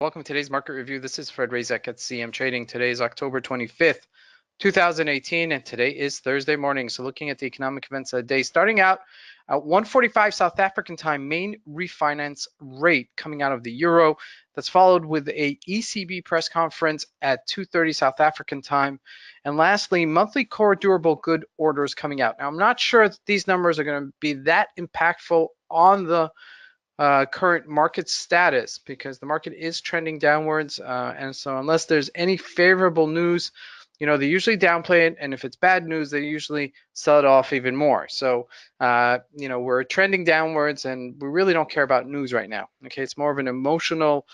Welcome to today's market review. This is Fred Razek at CMTrading. Today is October 25th, 2018, and today is Thursday morning. So looking at the economic events of the day, starting out at 1:45 South African time, main refinance rate coming out of the euro. That's followed with a ECB press conference at 2:30 South African time. And lastly, monthly core durable good orders coming out. Now, I'm not sure that these numbers are going to be that impactful on the current market status because the market is trending downwards, and so unless there's any favorable news, they usually downplay it, and if it's bad news, they usually sell it off even more. So we're trending downwards, and we really don't care about news right now. Okay, it's more of an emotional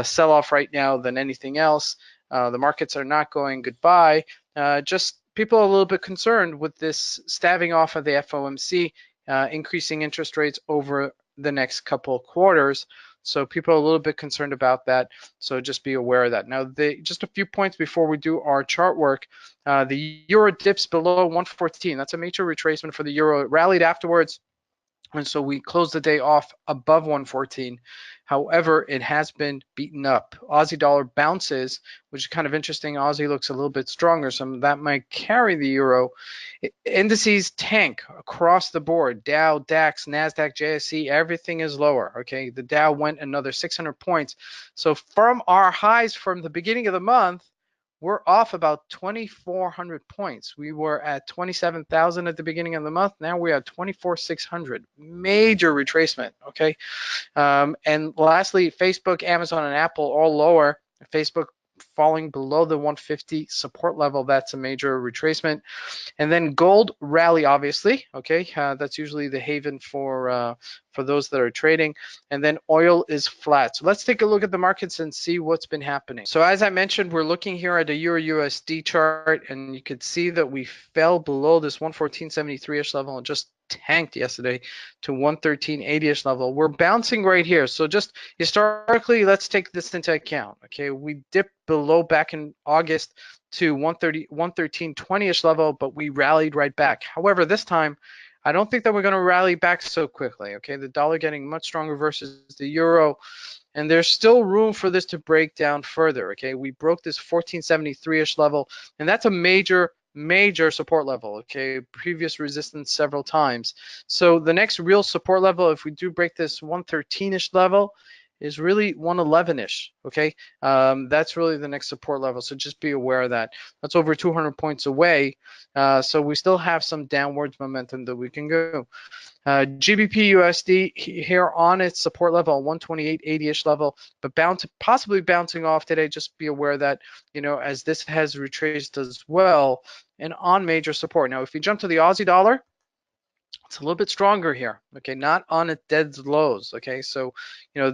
sell-off right now than anything else. The markets are not going goodbye, just people are a little bit concerned with this staving off of the FOMC, increasing interest rates over the next couple of quarters. So people are a little bit concerned about that. So just be aware of that. Now, just a few points before we do our chart work. The euro dips below 114. That's a major retracement for the euro. It rallied afterwards, and so we closed the day off above 114. However, it has been beaten up. Aussie dollar bounces, which is kind of interesting. Aussie looks a little bit stronger, so that might carry the euro. Indices tank across the board. Dow, DAX, Nasdaq, JSE, everything is lower. Okay, the Dow went another 600 points. So from our highs from the beginning of the month, we're off about 2,400 points. We were at 27,000 at the beginning of the month. Now we're at 24,600. Major retracement, okay? And lastly, Facebook, Amazon, and Apple all lower. Facebook falling below the 150 support level. That's a major retracement. And then gold rally, obviously, okay? That's usually the haven for those that are trading. And then oil is flat. So let's take a look at the markets and see what's been happening. So as I mentioned, we're looking here at a Euro USD chart, and you could see that we fell below this 114.73-ish level and just tanked yesterday to 113.80-ish level. We're bouncing right here. So just historically, let's take this into account. Okay, we dipped below back in August to 113.20-ish level, but we rallied right back. However, this time, I don't think that we're going to rally back so quickly. Okay, the dollar getting much stronger versus the euro, and there's still room for this to break down further. Okay, we broke this 1473-ish level, and that's a major support level. Okay, previous resistance several times. So the next real support level, if we do break this 113-ish level, is really 111-ish, okay? That's really the next support level, so just be aware of that. That's over 200 points away, so we still have some downwards momentum that we can go. GBP USD here on its support level, 128.80-ish level, but possibly bouncing off today. Just be aware that, as this has retraced as well, and on major support. Now, if you jump to the Aussie dollar, it's a little bit stronger here, okay, not on its dead lows, okay? So, the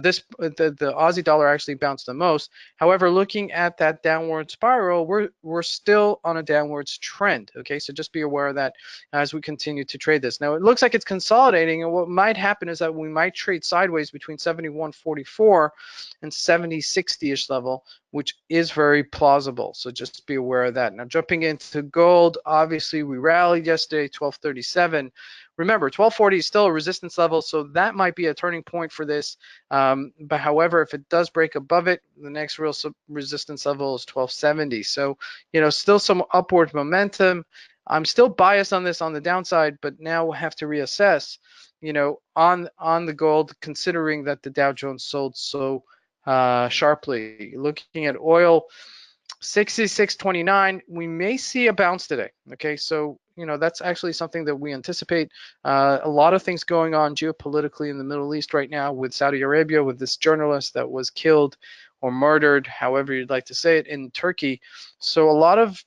Aussie dollar actually bounced the most. However, looking at that downward spiral, we're still on a downwards trend, okay? So just be aware of that as we continue to trade this. Now, it looks like it's consolidating, and what might happen is that we might trade sideways between 71.44 and 70.60-ish level, which is very plausible. So just be aware of that. Now, jumping into gold, obviously we rallied yesterday, 1237. Remember, 1240 is still a resistance level, so that might be a turning point for this. But however, if it does break above it, the next real resistance level is 1270. So, still some upward momentum. I'm still biased on this on the downside, but now we'll have to reassess, on the gold, considering that the Dow Jones sold so sharply. Looking at oil, 66.29, we may see a bounce today. Okay, so that's actually something that we anticipate. A lot of things going on geopolitically in the Middle East right now, with Saudi Arabia, with this journalist that was killed or murdered, however you'd like to say it, in Turkey. So a lot of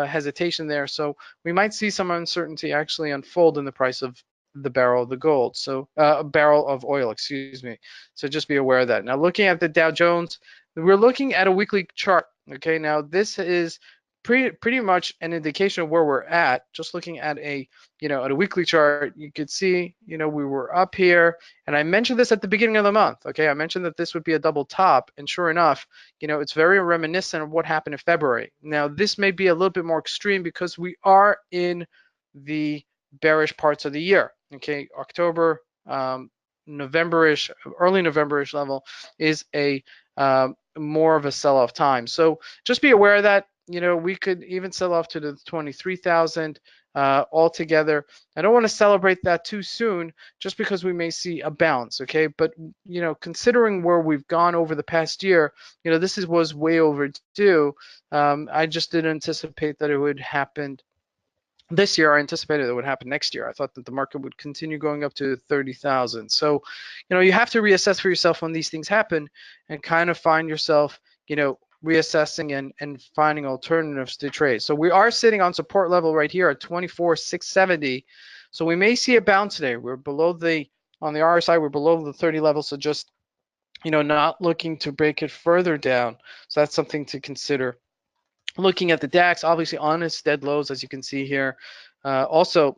hesitation there. So we might see some uncertainty actually unfold in the price of the barrel of the gold, so a barrel of oil, excuse me. So just be aware of that. Now, looking at the Dow Jones, we're looking at a weekly chart. Okay, now this is pretty much an indication of where we're at. Just looking at a at a weekly chart, you could see we were up here, and I mentioned this at the beginning of the month. Okay, I mentioned that this would be a double top, and sure enough, it's very reminiscent of what happened in February. Now, this may be a little bit more extreme because we are in the bearish parts of the year. Okay, October, November-ish, early November-ish level is a more of a sell-off time. So just be aware of that. We could even sell off to the 23,000 altogether. I don't want to celebrate that too soon, just because we may see a bounce, okay? But considering where we've gone over the past year, this was way overdue. I just didn't anticipate that it would happen this year. I anticipated it would happen next year. I thought that the market would continue going up to 30,000. So, you have to reassess for yourself when these things happen and kind of find yourself, reassessing and finding alternatives to trade. So we are sitting on support level right here at 24,670. So we may see a bounce today. We're below on the RSI, we're below the 30 level. So just, not looking to break it further down. So that's something to consider. Looking at the DAX, obviously on its dead lows, as you can see here. Also,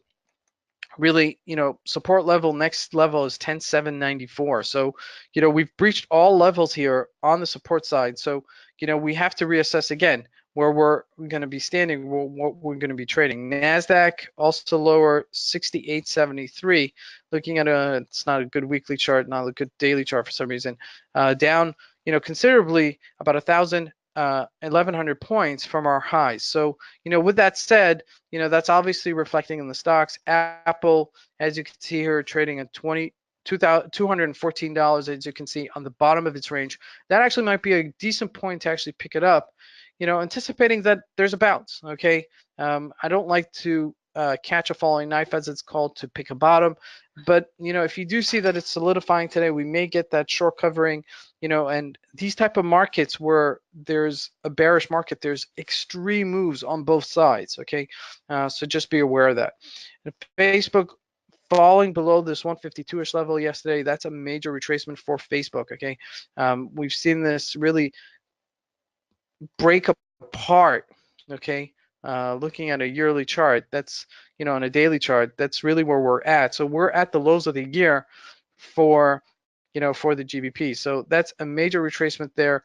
really, support level, next level is 10,794. So, we've breached all levels here on the support side. So, we have to reassess again where we're going to be standing, what we're going to be trading. Nasdaq also lower, 68.73. Looking at it's not a good weekly chart, not a good daily chart for some reason. Down, considerably, about 1,100 points from our highs. So, with that said, that's obviously reflecting in the stocks. Apple, as you can see here, trading at $214, as you can see on the bottom of its range. That actually might be a decent point to actually pick it up, anticipating that there's a bounce, okay? I don't like to catch a falling knife, as it's called, to pick a bottom. But, if you do see that it's solidifying today, we may get that short covering, and these type of markets where there's a bearish market, there's extreme moves on both sides, okay? So just be aware of that. And Facebook falling below this 152-ish level yesterday, that's a major retracement for Facebook, okay? We've seen this really break apart, okay? Looking at a yearly chart, that's, on a daily chart, that's really where we're at. So we're at the lows of the year for the GBP. So that's a major retracement there.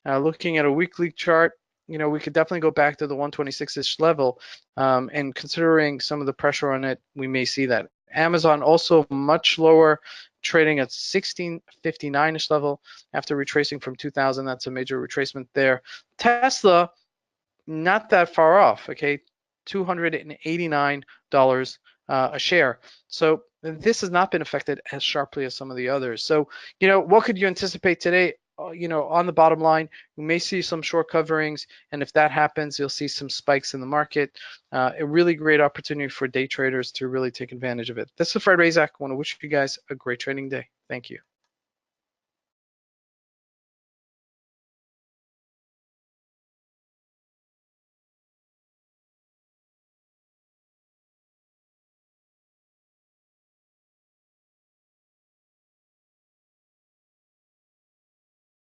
Looking at a weekly chart, we could definitely go back to the 126-ish level, and considering some of the pressure on it, we may see that. Amazon also much lower, trading at 1659-ish level after retracing from 2000. That's a major retracement there. Tesla, not that far off, okay, $289 a share. So this has not been affected as sharply as some of the others. So, what could you anticipate today? On the bottom line, we may see some short coverings, and if that happens, you'll see some spikes in the market. A really great opportunity for day traders to really take advantage of it. This is Fred Razak. I want to wish you guys a great trading day. Thank you.